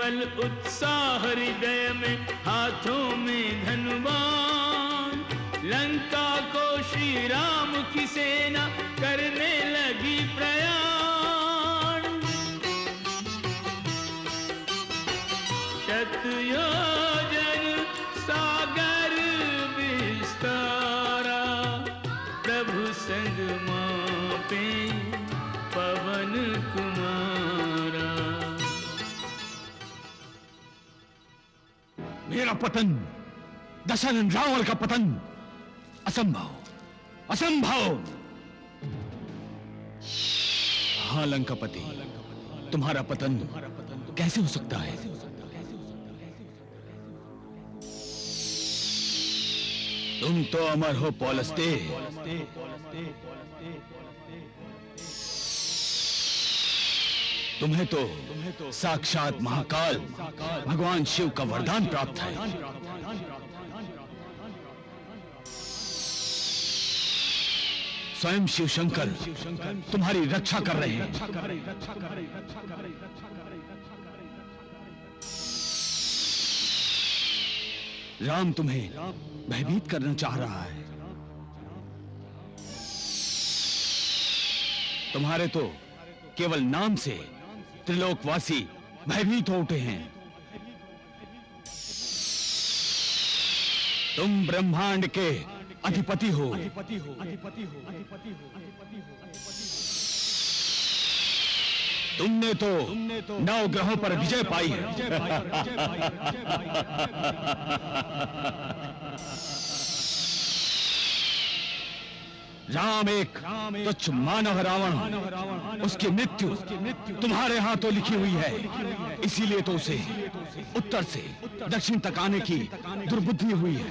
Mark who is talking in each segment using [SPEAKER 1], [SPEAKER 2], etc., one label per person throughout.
[SPEAKER 1] बल उत्साह हृदय में, हाथों में धनुवान। लंका को श्री राम की सेना करने लगी प्रयाण। शतयोजन सागर विस्तारा, प्रभु संग मापे पवन कुमारा।
[SPEAKER 2] मेरा पतन, दशरथ रावण का पतन असंभव, असंभव। हाँ लंकापति, तुम्हारा पतन कैसे हो सकता है? तुम तो अमर हो पौलस्त्य। तुम्हें तो साक्षात महाकाल भगवान शिव का वरदान प्राप्त है। स्वयं शिव शंकर तुम्हारी रक्षा कर रहे हैं। राम तुम्हें भयभीत करना चाह रहा है। तुम्हारे तो केवल नाम से त्रिलोकवासी भयभीत हो उठे हैं। तुम ब्रह्मांड के अधिपति हो। तुमने तो 9 ग्रहों पर विजय पाई है। राम एक तुच्छ मानव रावण, उसकी मृत्यु तुम्हारे हाथों लिखी हुई है। इसीलिए तो उसे उत्तर से दक्षिण तक आने की दुर्बुद्धि हुई है।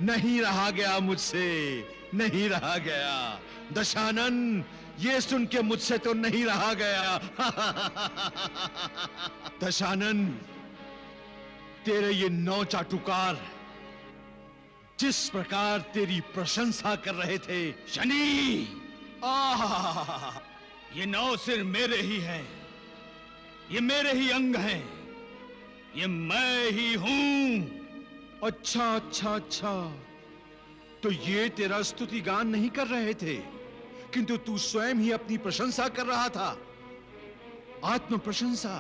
[SPEAKER 3] नहीं रहा गया मुझसे, नहीं रहा गया। दशानन, ये सुन के मुझसे तो नहीं रहा गया। दशानन, तेरे ये 9 चाटुकार जिस प्रकार तेरी प्रशंसा कर रहे थे।
[SPEAKER 2] शनि, ये 9 सिर मेरे ही हैं, ये मेरे ही अंग हैं, ये मैं ही हूं।
[SPEAKER 3] अच्छा अच्छा अच्छा, तो ये तेरा स्तुति गान नहीं कर रहे थे, किंतु तू स्वयं ही अपनी प्रशंसा कर रहा था। आत्म प्रशंसा।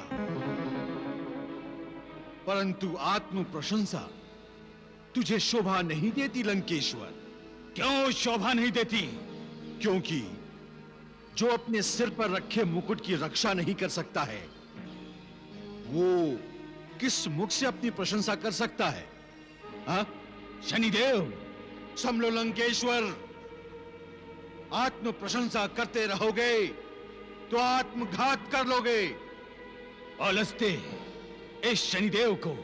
[SPEAKER 3] परंतु आत्म प्रशंसा तुझे शोभा नहीं देती लंकेश्वर।
[SPEAKER 2] क्यों शोभा नहीं देती?
[SPEAKER 3] क्योंकि जो अपने सिर पर रखे मुकुट की रक्षा नहीं कर सकता है, वो किस मुख से अपनी प्रशंसा कर सकता है? हाँ?
[SPEAKER 2] शनिदेव,
[SPEAKER 3] समलो लंकेश्वर, आत्म प्रशंसा करते रहोगे तो आत्मघात कर लोगे।
[SPEAKER 2] पौलस्त्य, इस शनिदेव को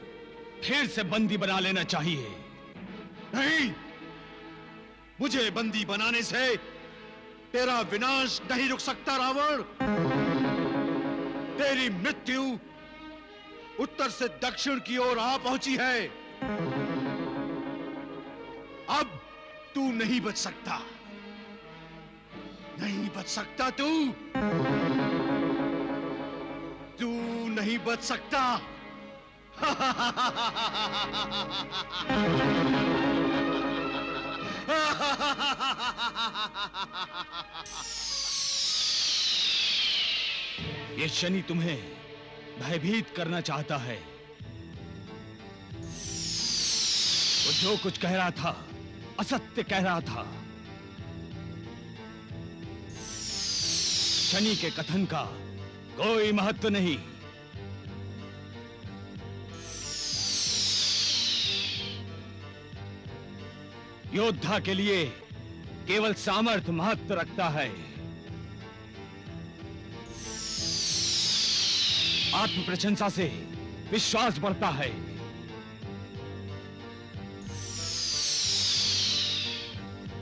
[SPEAKER 2] फिर से बंदी बना लेना चाहिए।
[SPEAKER 3] नहीं, मुझे बंदी बनाने से तेरा विनाश नहीं रुक सकता रावण। तेरी मृत्यु उत्तर से दक्षिण की ओर आ पहुंची है। अब तू नहीं बच सकता, नहीं बच सकता। तू नहीं बच सकता।
[SPEAKER 2] ये शनि तुम्हें भयभीत करना चाहता है। वो जो कुछ कह रहा था असत्य कह रहा था। शनि के कथन का कोई महत्व नहीं। योद्धा के लिए केवल सामर्थ्य महत्व रखता है। आत्म प्रशंसा से विश्वास बढ़ता है।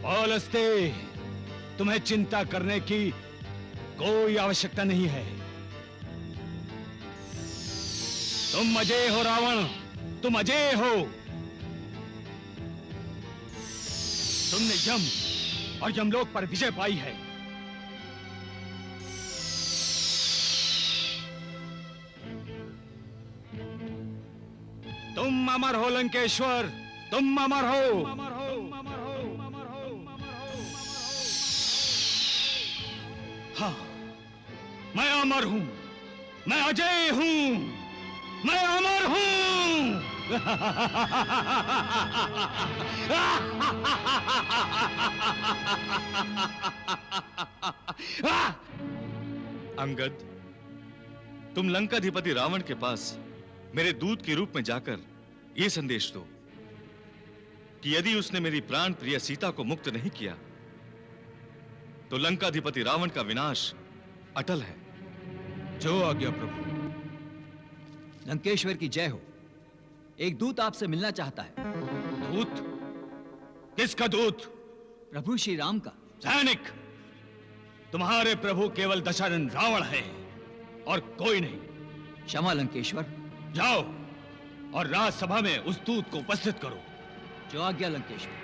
[SPEAKER 2] पौलस्त्य, तुम्हें चिंता करने की कोई आवश्यकता नहीं है। तुम अजय हो रावण, तुम अजय हो। तुमने यम और यमलोक पर विजय पाई है। तुम अमर हो लंकेश्वर, तुम अमर हो। हाँ, मैं अमर हूं, मैं अजय हूं, मैं अमर हूं।
[SPEAKER 4] अंगद, तुम लंकाधिपति रावण के पास मेरे दूत के रूप में जाकर यह संदेश दो कि यदि उसने मेरी प्राण प्रिय सीता को मुक्त नहीं किया तो लंकाधिपति रावण का विनाश अटल है।
[SPEAKER 2] जो आज्ञा प्रभु।
[SPEAKER 5] लंकेश्वर की जय हो। एक दूत आपसे मिलना चाहता है।
[SPEAKER 2] दूत? किसका दूत?
[SPEAKER 5] प्रभु श्री राम का।
[SPEAKER 2] सैनिक, तुम्हारे प्रभु केवल दशरथ रावण है और कोई नहीं।
[SPEAKER 5] क्षमा लंकेश्वर।
[SPEAKER 2] जाओ और राजसभा में उस दूत को उपस्थित करो।
[SPEAKER 5] जो आज्ञा लंकेश्वर।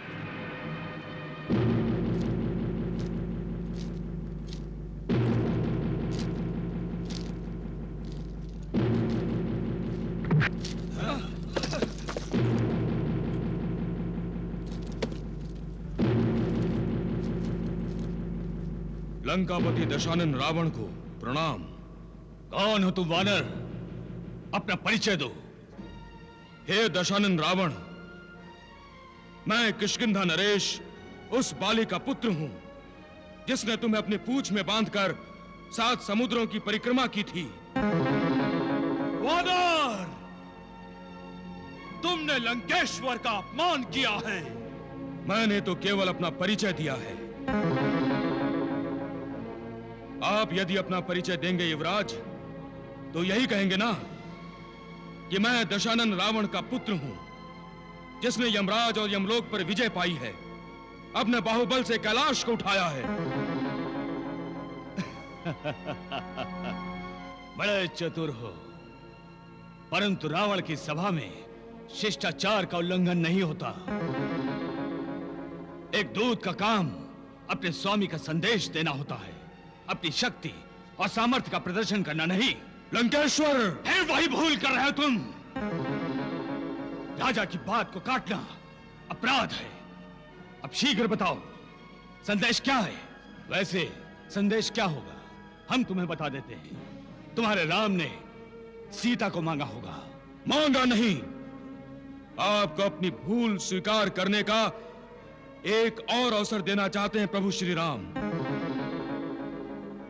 [SPEAKER 2] लंकापति दशानन रावण को प्रणाम। कौन हो तुम वानर? अपना परिचय दो। हे दशानन रावण, मैं किष्किंधा नरेश उस बाली का पुत्र हूं जिसने तुम्हें अपनी पूंछ में बांधकर 7 समुद्रों की परिक्रमा की थी। वानर, तुमने लंकेश्वर का अपमान किया है। मैंने तो केवल अपना परिचय दिया है। आप यदि अपना परिचय देंगे युवराज, तो यही कहेंगे ना कि मैं दशानन रावण का पुत्र हूं जिसने यमराज और यमलोक पर विजय पाई है, अपने बाहुबल से कैलाश को उठाया है। बड़े चतुर हो, परंतु रावण की सभा में शिष्टाचार का उल्लंघन नहीं होता। एक दूत का काम अपने स्वामी का संदेश देना होता है, अपनी शक्ति और सामर्थ्य का प्रदर्शन करना नहीं। लंकेश्वर, फिर वही भूल कर रहे हो तुम। राजा की बात को काटना अपराध है। अब शीघ्र बताओ, संदेश क्या है? वैसे संदेश क्या होगा हम तुम्हें बता देते हैं। तुम्हारे राम ने सीता को मांगा होगा। मांगा नहीं, आपको अपनी भूल स्वीकार करने का एक और अवसर देना चाहते हैं प्रभु श्री राम।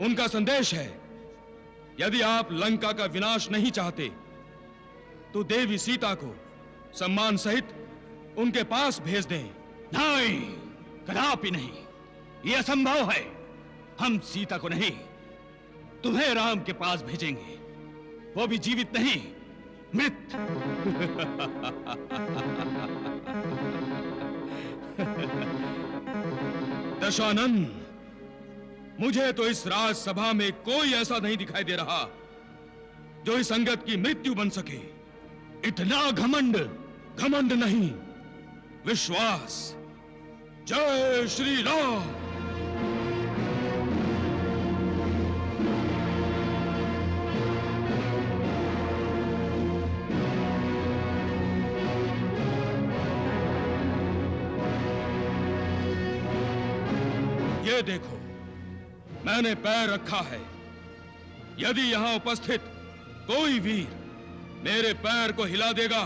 [SPEAKER 2] उनका संदेश है, यदि आप लंका का विनाश नहीं चाहते तो देवी सीता को सम्मान सहित उनके पास भेज दें। नहीं, कदापि नहीं, यह असंभव है। हम सीता को नहीं, तुम्हें राम के पास भेजेंगे, वो भी जीवित नहीं, मृत। दशानन, मुझे तो इस राजसभा में कोई ऐसा नहीं दिखाई दे रहा जो इस अंगद की मृत्यु बन सके। इतना घमंड, घमंड नहीं, विश्वास। जय श्री राम। ये देखो, मैंने पैर रखा है। यदि यहां उपस्थित कोई वीर मेरे पैर को हिला देगा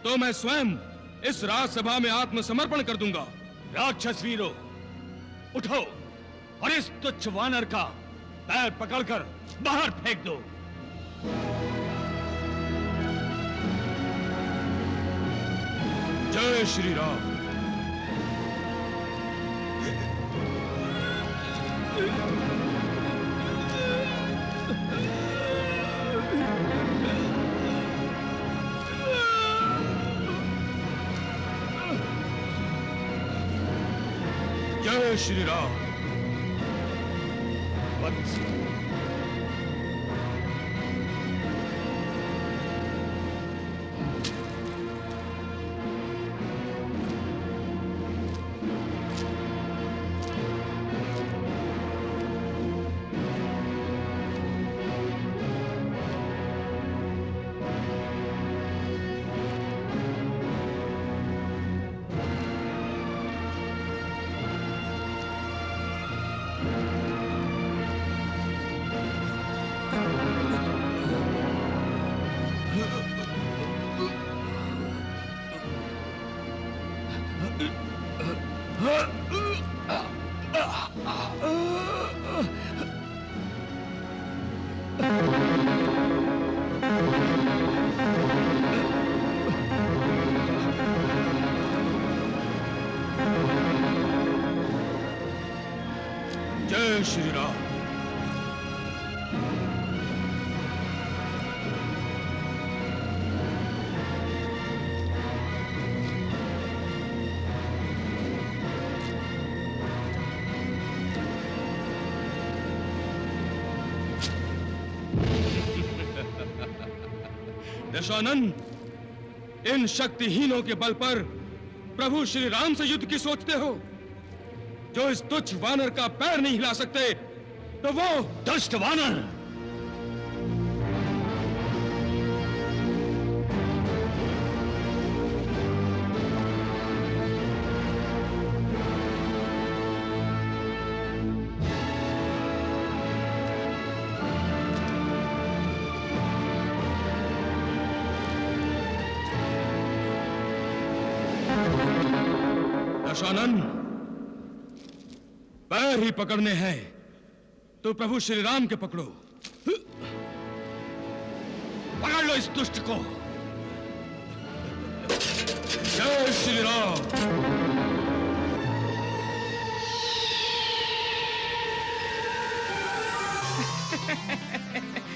[SPEAKER 2] तो मैं स्वयं इस राजसभा में आत्मसमर्पण कर दूंगा। राक्षस वीरों, उठो और इस तुच्छ वानर का पैर पकड़कर बाहर फेंक दो। जय श्री राम। जय श्री राम। वत्स, जय श्री राम।
[SPEAKER 6] दशानन, इन शक्तिहीनों के बल पर प्रभु श्री राम से युद्ध की सोचते हो? जो इस तुच्छ वानर का पैर नहीं हिला सकते, तो वो
[SPEAKER 2] दुष्ट वानर!
[SPEAKER 6] दशानन, पैर ही पकड़ने हैं तो प्रभु श्री राम के पकड़ो।
[SPEAKER 2] पकड़ लो इस दुष्ट को।
[SPEAKER 6] जय श्री राम।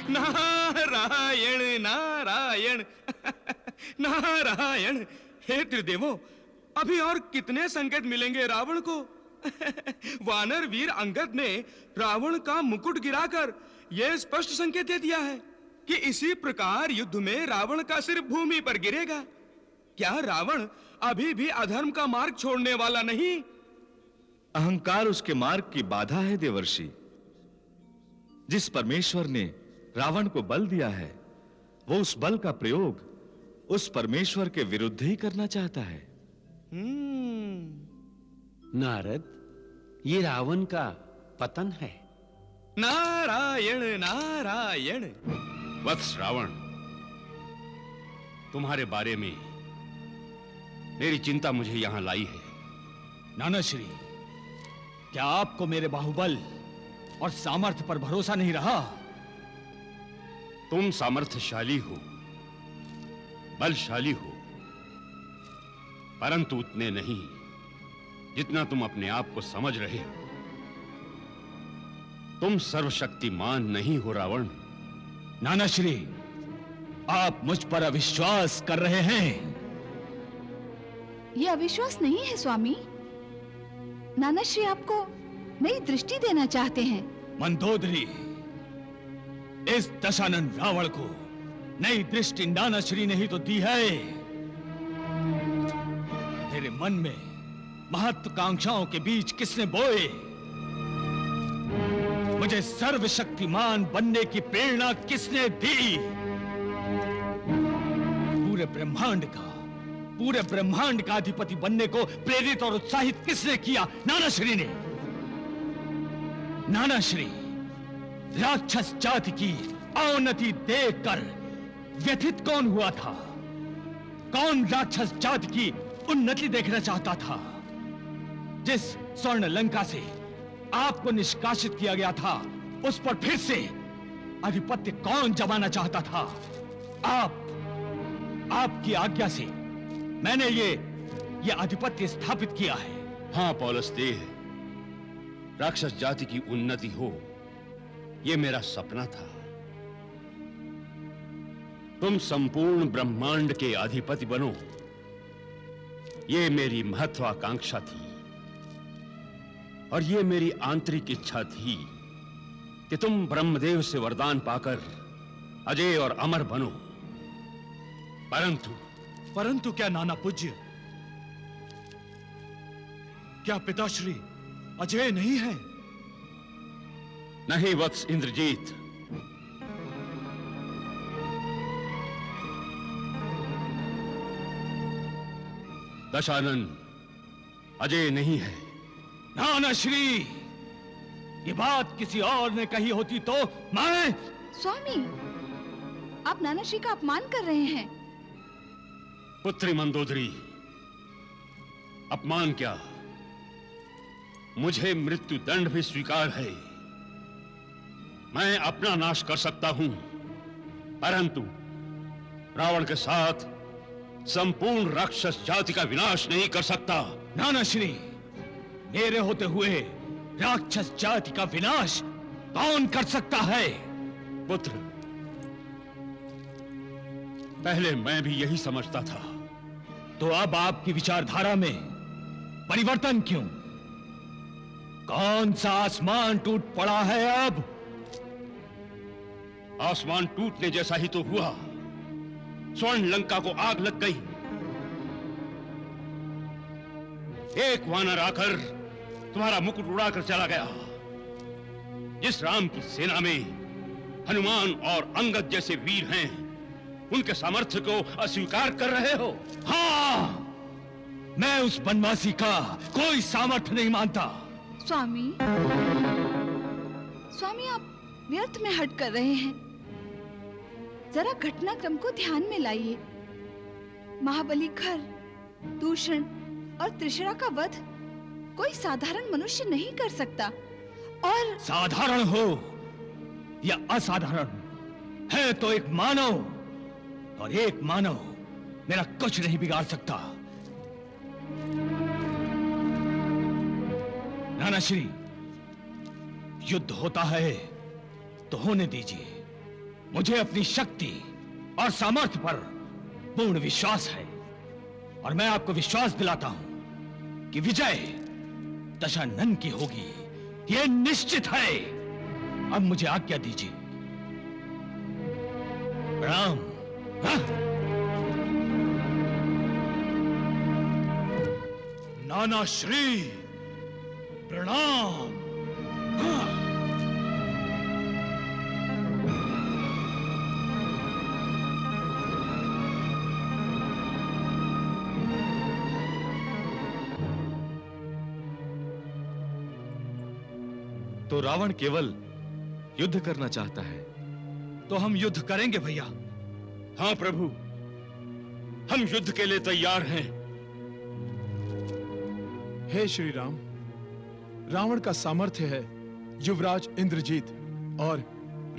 [SPEAKER 6] नारायण नारायण नारायण। हे त्रिदेवों, अभी और कितने संकेत मिलेंगे रावण को? वानर वीर अंगद ने रावण का मुकुट गिराकर यह स्पष्ट संकेत दे दिया है कि इसी प्रकार युद्ध में रावण का सिर भूमि पर गिरेगा। क्या रावण अभी भी अधर्म का मार्ग छोड़ने वाला नहीं?
[SPEAKER 4] अहंकार उसके मार्ग की बाधा है देवर्षि। जिस परमेश्वर ने रावण को बल दिया है, वो उस बल का प्रयोग उस परमेश्वर के विरुद्ध ही करना चाहता है।
[SPEAKER 7] नारद, ये रावण का पतन है।
[SPEAKER 6] नारायण नारायण।
[SPEAKER 7] वत्स रावण, तुम्हारे बारे में मेरी चिंता मुझे यहां लाई है।
[SPEAKER 2] नाना श्री, क्या आपको मेरे बाहुबल और सामर्थ्य पर भरोसा नहीं रहा?
[SPEAKER 7] तुम सामर्थ्यशाली हो, बलशाली हो, परंतु उतने नहीं जितना तुम अपने आप को समझ रहे हो। तुम सर्वशक्तिमान नहीं हो रावण।
[SPEAKER 2] नाना श्री, आप मुझ पर अविश्वास कर रहे हैं।
[SPEAKER 8] यह अविश्वास नहीं है स्वामी। नाना श्री आपको नई दृष्टि देना चाहते हैं।
[SPEAKER 2] मंदोदरी, इस दशानन रावण को नई दृष्टि नाना श्री ने ही तो दी है। तेरे मन में महत्वाकांक्षाओं के बीज किसने बोए? मुझे सर्वशक्तिमान बनने की प्रेरणा किसने दी? पूरे ब्रह्मांड का अधिपति बनने को प्रेरित और उत्साहित किसने किया? नाना श्री ने। नाना श्री, राक्षस जाति की अवनति देखकर व्यथित कौन हुआ था? कौन राक्षस जाति की उन्नति देखना चाहता था? जिस स्वर्ण लंका से आपको निष्कासित किया गया था, उस पर फिर से आधिपत्य कौन जमाना चाहता था? आपकी आज्ञा से मैंने ये आधिपत्य स्थापित किया है।
[SPEAKER 7] हां पौलस्तेय, राक्षस जाति की उन्नति हो, यह मेरा सपना था। तुम संपूर्ण ब्रह्मांड के अधिपति बनो, यह मेरी महत्वाकांक्षा थी। और यह मेरी आंतरिक इच्छा थी कि तुम ब्रह्मदेव से वरदान पाकर अजय और अमर बनो।
[SPEAKER 3] परंतु क्या नाना पूज्य, क्या पिताश्री अजय नहीं है?
[SPEAKER 7] नहीं वत्स इंद्रजीत, दशानन अजय नहीं है।
[SPEAKER 2] नाना श्री, ये बात किसी और ने कही होती तो मैं...
[SPEAKER 8] स्वामी, आप नाना श्री का अपमान कर रहे हैं।
[SPEAKER 7] पुत्री मंदोदरी, अपमान क्या, मुझे मृत्यु दंड भी स्वीकार है। मैं अपना नाश कर सकता हूं, परंतु रावण के साथ संपूर्ण राक्षस जाति का विनाश नहीं कर सकता।
[SPEAKER 2] नाना श्री, मेरे होते हुए राक्षस जाति का विनाश कौन कर सकता है?
[SPEAKER 7] पुत्र, पहले मैं भी यही समझता था।
[SPEAKER 2] तो अब आपकी विचारधारा में परिवर्तन क्यों? कौन सा आसमान टूट पड़ा है अब?
[SPEAKER 7] आसमान टूटने जैसा ही तो हुआ। स्वर्ण लंका को आग लग गई। एक वानर आकर तुम्हारा मुकुट उड़ाकर चला गया। जिस राम की सेना में हनुमान और अंगद जैसे वीर हैं, उनके सामर्थ्य को अस्वीकार कर रहे हो।
[SPEAKER 2] हाँ, मैं उस बनवासी का कोई सामर्थ्य नहीं मानता।
[SPEAKER 8] स्वामी, स्वामी आप व्यर्थ में हट कर रहे हैं। जरा घटनाक्रम को ध्यान में लाइए। महाबली खर, दूषण और त्रिशरा का वध कोई साधारण मनुष्य नहीं कर सकता। और
[SPEAKER 2] साधारण हो या असाधारण, है तो एक मानव, और एक मानव मेरा कुछ नहीं बिगाड़ सकता। नाना श्री, युद्ध होता है तो होने दीजिए। मुझे अपनी शक्ति और सामर्थ्य पर पूर्ण विश्वास है, और मैं आपको विश्वास दिलाता हूं कि विजय दशानन की होगी। यह निश्चित है। अब मुझे आज्ञा दीजिए। प्रणाम। हाँ?
[SPEAKER 3] नाना श्री,
[SPEAKER 2] प्रणाम। हाँ?
[SPEAKER 4] तो रावण केवल युद्ध करना चाहता है।
[SPEAKER 2] तो हम युद्ध करेंगे भैया।
[SPEAKER 7] हाँ प्रभु, हम युद्ध के लिए तैयार हैं।
[SPEAKER 9] हे श्री राम, रावण का सामर्थ्य है युवराज इंद्रजीत, और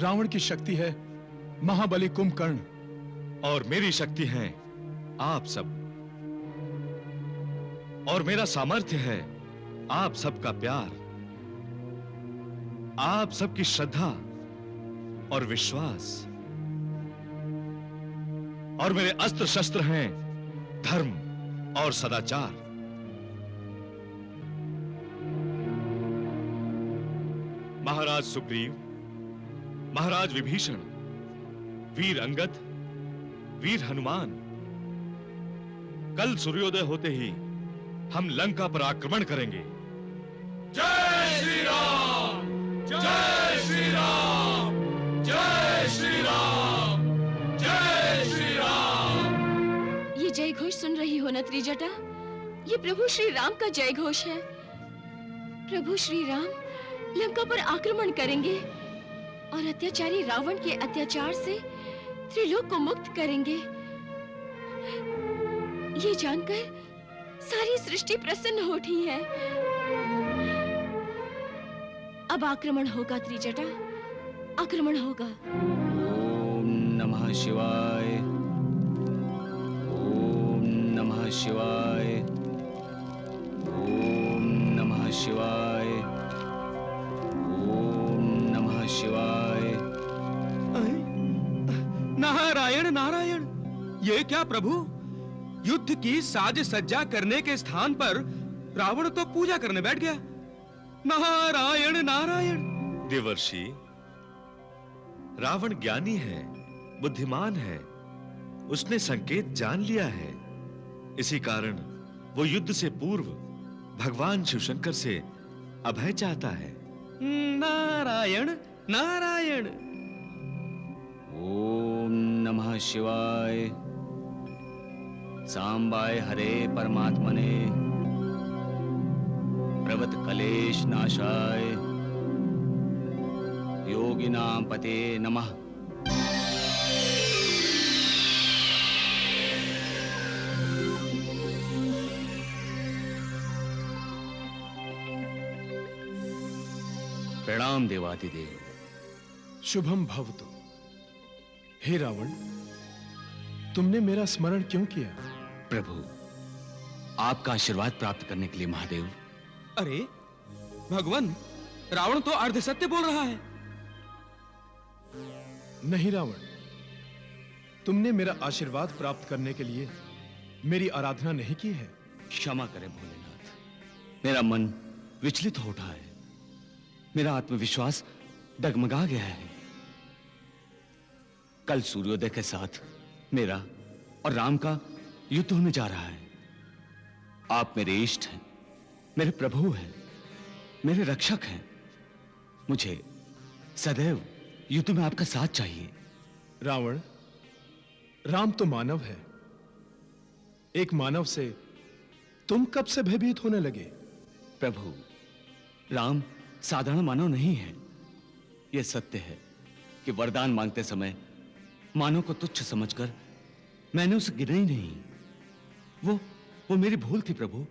[SPEAKER 9] रावण की शक्ति है महाबली कुंभकर्ण,
[SPEAKER 4] और मेरी शक्ति है आप सब, और मेरा सामर्थ्य है आप सबका प्यार, आप सबकी श्रद्धा और विश्वास, और मेरे अस्त्र शस्त्र हैं धर्म और सदाचार। महाराज सुग्रीव, महाराज विभीषण, वीर अंगद, वीर हनुमान, कल सूर्योदय होते ही हम लंका पर आक्रमण करेंगे।
[SPEAKER 6] जय श्री राम, जय श्री राम, जय श्री राम, जय श्री राम।
[SPEAKER 10] ये जय घोष सुन रही हो न त्रिजटा? ये प्रभु श्री राम का जय घोष है। प्रभु श्री राम लंका पर आक्रमण करेंगे और अत्याचारी रावण के अत्याचार से त्रिलोक को मुक्त करेंगे। ये जानकर सारी सृष्टि प्रसन्न हो उठी है। अब आक्रमण होगा त्रिजटा, आक्रमण होगा।
[SPEAKER 5] ओम नमः शिवाय, ओम नमः शिवाय, ओम नमः शिवाय, ओम नमः शिवाय।
[SPEAKER 6] नारायण नारायण, ये क्या प्रभु? युद्ध की साज सज्जा करने के स्थान पर रावण तो पूजा करने बैठ गया। नारायण नारायण।
[SPEAKER 4] देवर्षि, रावण ज्ञानी है, बुद्धिमान है, उसने संकेत जान लिया है। इसी कारण वो युद्ध से पूर्व भगवान शिवशंकर से अभय चाहता है।
[SPEAKER 6] नारायण नारायण।
[SPEAKER 5] ओम नमः शिवाय, सांबाय हरे परमात्मने, प्रवत कलेश नाशाय, योगिनां पते नमः।
[SPEAKER 2] प्रणाम देवाधिदेव।
[SPEAKER 9] शुभम भवतु। हे रावण, तुमने मेरा स्मरण क्यों किया?
[SPEAKER 2] प्रभु, आपका आशीर्वाद प्राप्त करने के लिए महादेव।
[SPEAKER 6] अरे भगवान, रावण तो अर्ध सत्य बोल रहा है।
[SPEAKER 9] नहीं रावण, तुमने मेरा आशीर्वाद प्राप्त करने के लिए मेरी आराधना नहीं की है।
[SPEAKER 2] क्षमा करें भोलेनाथ, मेरा मन विचलित हो उठा है, मेरा आत्मविश्वास डगमगा गया है। कल सूर्योदय के साथ मेरा और राम का युद्ध होने जा रहा है। आप मेरे इष्ट हैं, मेरे प्रभु हैं, मेरे रक्षक हैं। मुझे सदैव युद्ध में आपका साथ चाहिए।
[SPEAKER 9] रावण, राम तो मानव है। एक मानव से तुम कब से भयभीत होने लगे?
[SPEAKER 2] प्रभु, राम साधारण मानव नहीं है। यह सत्य है कि वरदान मांगते समय मानव को तुच्छ समझकर मैंने उसे गिना ही नहीं। वो मेरी भूल थी प्रभु।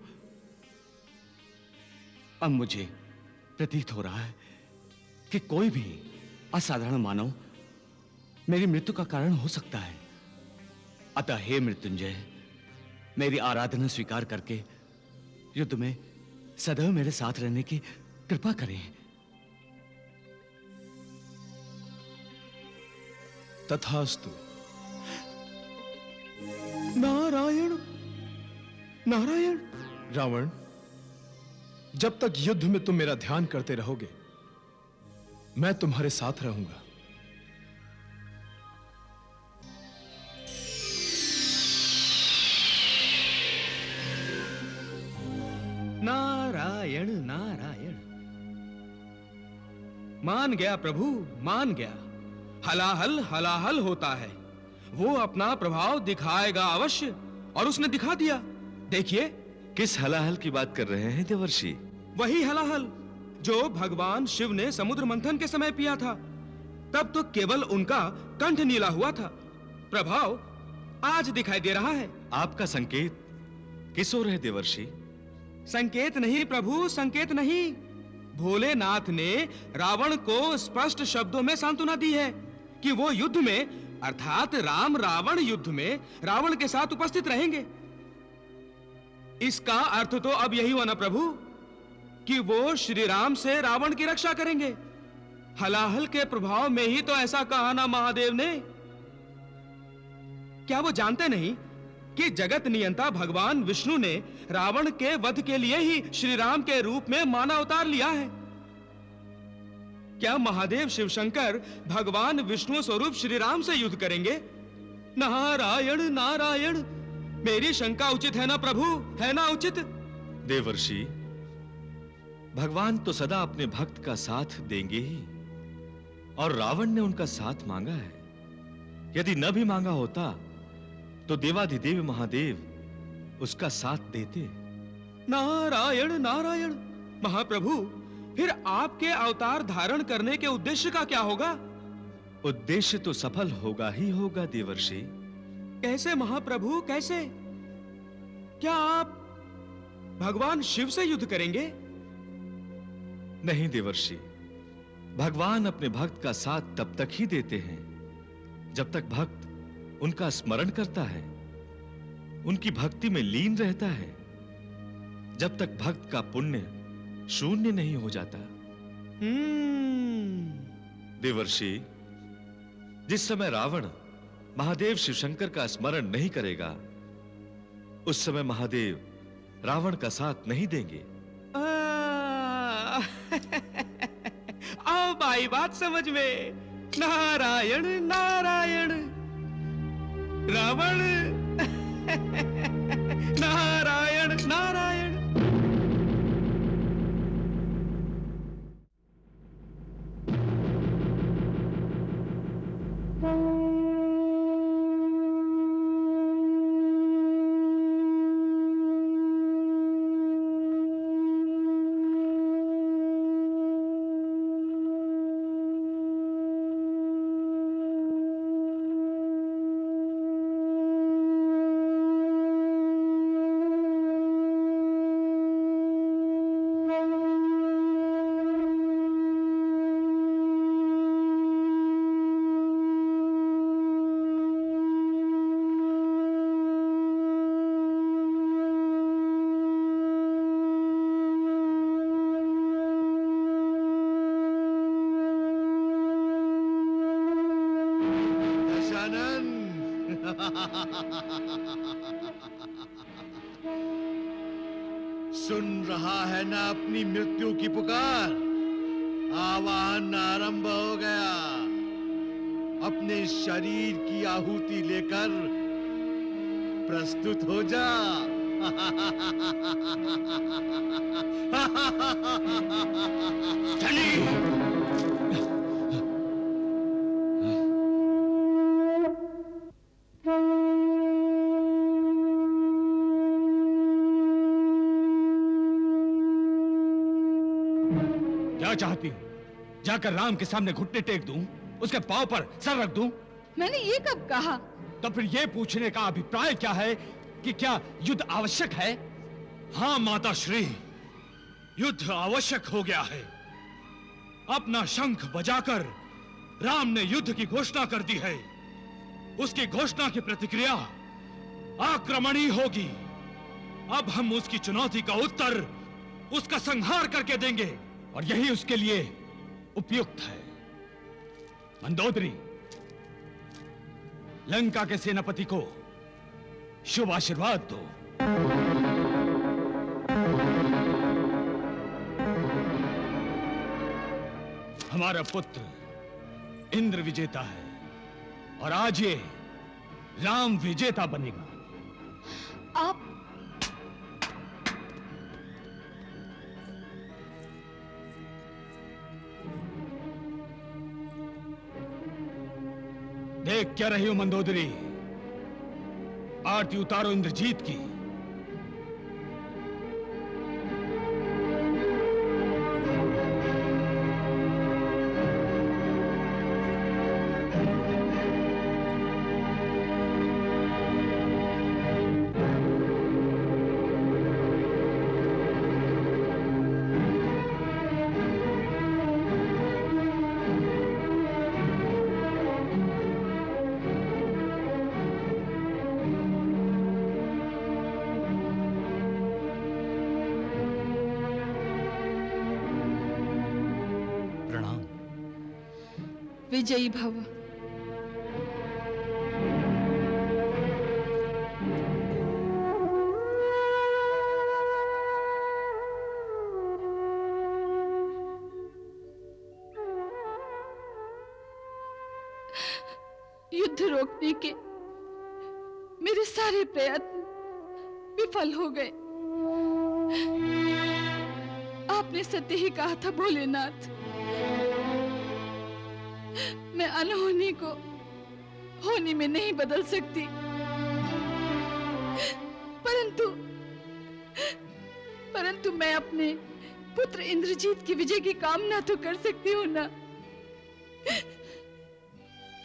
[SPEAKER 2] अब मुझे प्रतीत हो रहा है कि कोई भी असाधारण मानव मेरी मृत्यु का कारण हो सकता है। अतः हे मृत्युंजय, मेरी आराधना स्वीकार करके युद्ध में सदैव मेरे साथ रहने की कृपा करें।
[SPEAKER 9] तथास्तु।
[SPEAKER 6] नारायण नारायण।
[SPEAKER 9] रावण, जब तक युद्ध में तुम मेरा ध्यान करते रहोगे, मैं तुम्हारे साथ रहूंगा।
[SPEAKER 6] नारायण नारायण। मान गया प्रभु, मान गया। हलाहल हलाहल होता है। वो अपना प्रभाव दिखाएगा अवश्य, और उसने दिखा दिया। देखिए।
[SPEAKER 4] किस हलाहल की बात कर रहे हैं देवर्षि?
[SPEAKER 6] वही हलाहल जो भगवान शिव ने समुद्र मंथन के समय पिया था। तब तो केवल उनका कंठ नीला हुआ था। प्रभाव आज दिखाई दे रहा है।
[SPEAKER 4] आपका संकेत किस ओर है देवर्षि?
[SPEAKER 6] संकेत नहीं प्रभु, संकेत नहीं। भोलेनाथ ने रावण को स्पष्ट शब्दों में सांत्वना दी है कि वो युद्ध में, अर्थात राम रावण युद्ध में रावण के साथ उपस्थित रहेंगे। इसका अर्थ तो अब यही हुआ ना प्रभु कि वो श्री राम से रावण की रक्षा करेंगे। हलाहल के प्रभाव में ही तो ऐसा कहा ना महादेव ने। क्या वो जानते नहीं कि जगत नियंता भगवान विष्णु ने रावण के वध के लिए ही श्री राम के रूप में मानव अवतार लिया है? क्या महादेव शिवशंकर भगवान विष्णु स्वरूप श्री राम से युद्ध करेंगे? नारायण नारायण। मेरी शंका उचित है ना प्रभु, है ना उचित?
[SPEAKER 4] देवर्षि, भगवान तो सदा अपने भक्त का साथ देंगे ही, और रावण ने उनका साथ मांगा है। यदि न भी मांगा होता तो देवाधिदेव महादेव उसका साथ देते।
[SPEAKER 6] नारायण नारायण। महाप्रभु, फिर आपके अवतार धारण करने के उद्देश्य का क्या होगा?
[SPEAKER 4] उद्देश्य तो सफल होगा ही होगा देवर्षि।
[SPEAKER 6] कैसे महाप्रभु, कैसे? क्या आप भगवान शिव से युद्ध करेंगे?
[SPEAKER 4] नहीं देवर्षि, भगवान अपने भक्त का साथ तब तक ही देते हैं जब तक भक्त उनका स्मरण करता है, उनकी भक्ति में लीन रहता है, जब तक भक्त का पुण्य शून्य नहीं हो जाता। देवर्षि, जिस समय रावण महादेव शिवशंकर का स्मरण नहीं करेगा, उस समय महादेव रावण का साथ नहीं देंगे।
[SPEAKER 6] अब आई बात समझ में। नारायण नारायण। रावण नारायण नारायण।
[SPEAKER 3] सुन रहा है ना अपनी मृत्यु की पुकार? आवाहन आरंभ हो गया। अपने शरीर की आहुति लेकर प्रस्तुत हो जा।
[SPEAKER 2] क्या चाहती हूँ? जाकर राम के सामने घुटने टेक दूं, उसके पांव पर सर रख दूं?
[SPEAKER 8] मैंने ये कब कहा?
[SPEAKER 2] तो फिर ये पूछने का अभिप्राय क्या है कि क्या युद्ध आवश्यक है?
[SPEAKER 7] हाँ माता श्री, युद्ध आवश्यक हो गया है। अपना शंख बजाकर राम ने युद्ध की घोषणा कर दी है। उसकी घोषणा की प्रतिक्रिया आक्रमण ही होगी। अब हम उसकी चुनौती का उत्तर उसका संहार करके देंगे,
[SPEAKER 2] और यही उसके लिए उपयुक्त है। मंदोदरी, लंका के सेनापति को शुभ आशीर्वाद दो। हमारा पुत्र इंद्र विजेता है और आज ये राम विजेता बनेगा।
[SPEAKER 8] आप
[SPEAKER 2] देख क्या रही हो मंदोदरी? आरती उतारो इंद्रजीत की।
[SPEAKER 8] विजयी भव। युद्ध रोकने के मेरे सारे प्रयत्न विफल हो गए। आपने सत्य ही कहा था भोलेनाथ, मैं अनहोनी को होनी में नहीं बदल सकती, परंतु मैं अपने पुत्र इंद्रजीत की विजय की कामना तो कर सकती हूँ ना।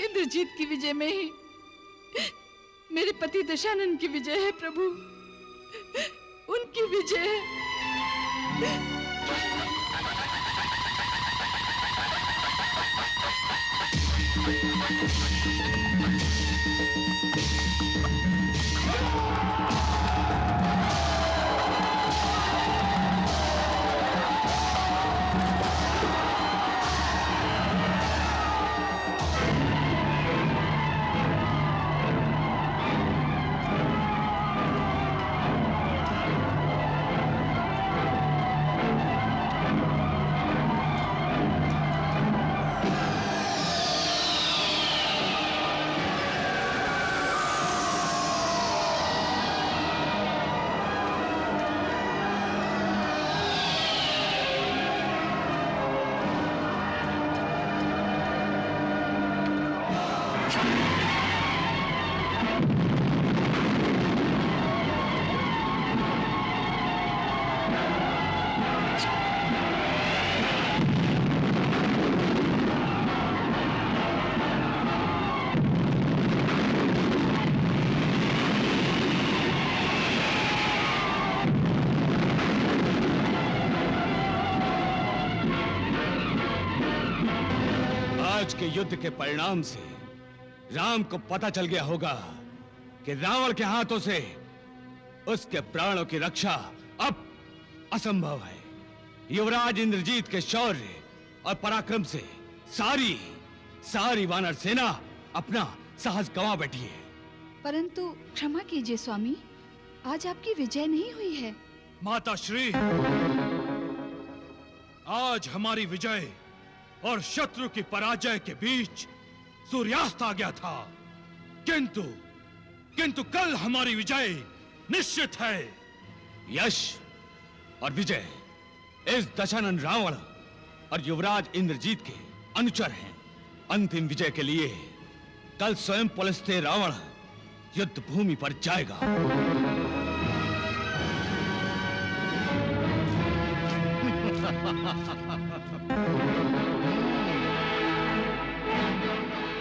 [SPEAKER 8] इंद्रजीत की विजय में ही मेरे पति दशानन की विजय है प्रभु, उनकी विजय है।
[SPEAKER 2] आज के युद्ध के परिणाम से राम को पता चल गया होगा कि रावण के हाथों से उसके प्राणों की रक्षा अब असंभव है। युवराज इंद्रजीत के शौर्य और पराक्रम से सारी वानर सेना अपना साहस गंवा बैठी है।
[SPEAKER 8] परंतु क्षमा कीजिए स्वामी, आज आपकी विजय नहीं हुई है।
[SPEAKER 9] माता श्री, आज हमारी विजय और शत्रु की पराजय के बीच सूर्यास्त आ गया था, किंतु कल हमारी विजय निश्चित है।
[SPEAKER 2] यश और विजय इस दशानन रावण और युवराज इंद्रजीत के अनुचर हैं। अंतिम विजय के लिए कल स्वयं पुलस्त्य रावण युद्ध भूमि पर जाएगा।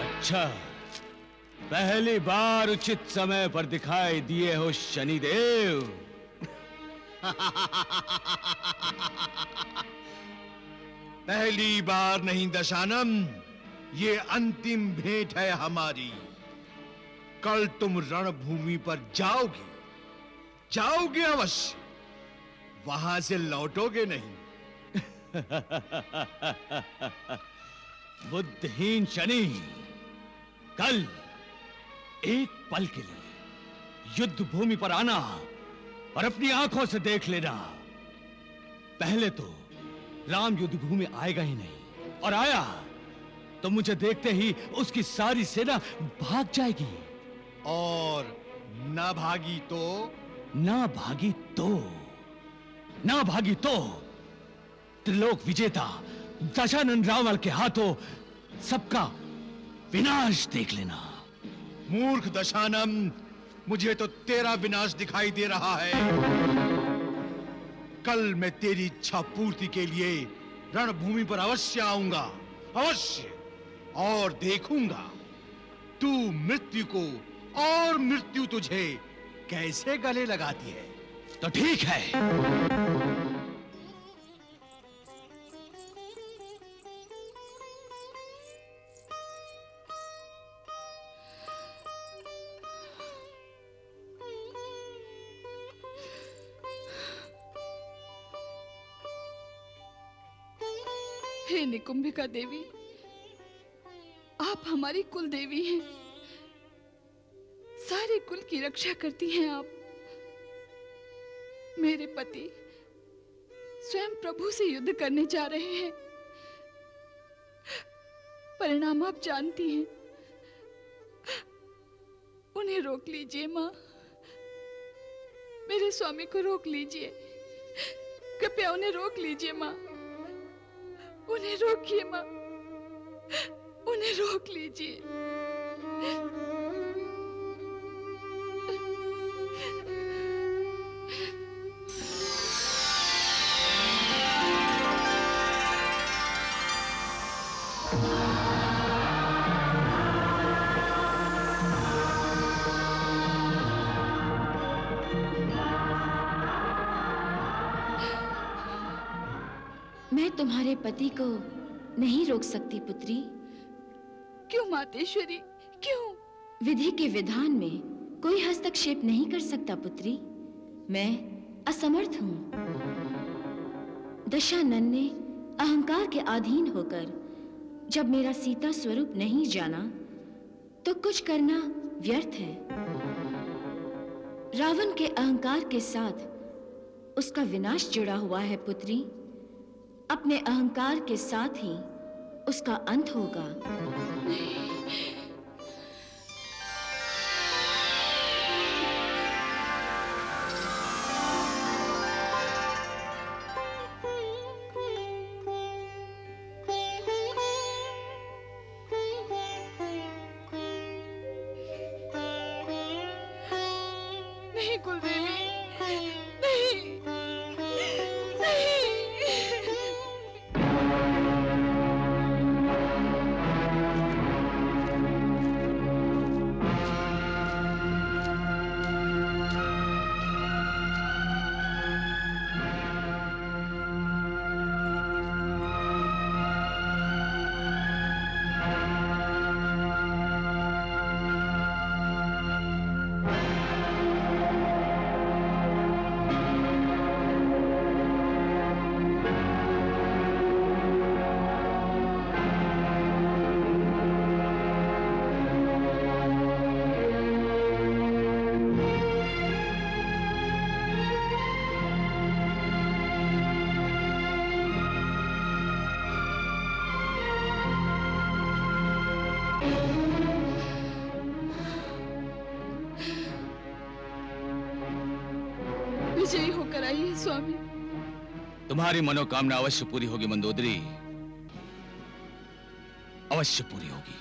[SPEAKER 2] अच्छा, पहली बार उचित समय पर दिखाई दिए हो शनिदेव।
[SPEAKER 3] पहली बार नहीं दशानन, ये अंतिम भेंट है हमारी। कल तुम रणभूमि पर जाओगे अवश्य, वहां से लौटोगे नहीं।
[SPEAKER 2] बुद्धिहीन शनि, कल एक पल के लिए युद्ध भूमि पर आना और अपनी आंखों से देख लेना। पहले तो राम युद्ध भूमि आएगा ही नहीं, और आया तो मुझे देखते ही उसकी सारी सेना भाग जाएगी।
[SPEAKER 3] और ना भागी तो त्रिलोक विजेता दशानन रावण के हाथों सबका विनाश देख लेना। मूर्ख दशानन, मुझे तो तेरा विनाश दिखाई दे रहा है। कल मैं तेरी इच्छा पूर्ति के लिए रणभूमि पर अवश्य आऊंगा, अवश्य, और देखूंगा तू मृत्यु को और मृत्यु तुझे कैसे गले लगाती है।
[SPEAKER 2] तो ठीक है,
[SPEAKER 8] हे निकुंभिका देवी, आप हमारी कुल देवी हैं, सारे कुल की रक्षा करती हैं आप। मेरे पति स्वयं प्रभु से युद्ध करने जा रहे हैं, परिणाम आप जानती हैं। उन्हें रोक लीजिए माँ, मेरे स्वामी को रोक लीजिए, कृपया उन्हें रोक लीजिए माँ, उन्हें रोकिए माँ, उन्हें रोक लीजिए।
[SPEAKER 10] मैं तुम्हारे पति को नहीं रोक सकती पुत्री।
[SPEAKER 8] क्यों मातेश्वरी, क्यों?
[SPEAKER 10] विधि के विधान में कोई हस्तक्षेप नहीं कर सकता पुत्री। मैं असमर्थ हूँ। दशानन ने अहंकार के अधीन होकर जब मेरा सीता स्वरूप नहीं जाना, तो कुछ करना व्यर्थ है। रावण के अहंकार के साथ उसका विनाश जुड़ा हुआ है पुत्री। अपने अहंकार के साथ ही उसका अंत होगा।
[SPEAKER 8] नहीं कुलदेवी, नहीं, नहीं।
[SPEAKER 10] स्वामी।
[SPEAKER 2] तुम्हारी मनोकामना अवश्य पूरी होगी मंदोदरी, अवश्य पूरी होगी।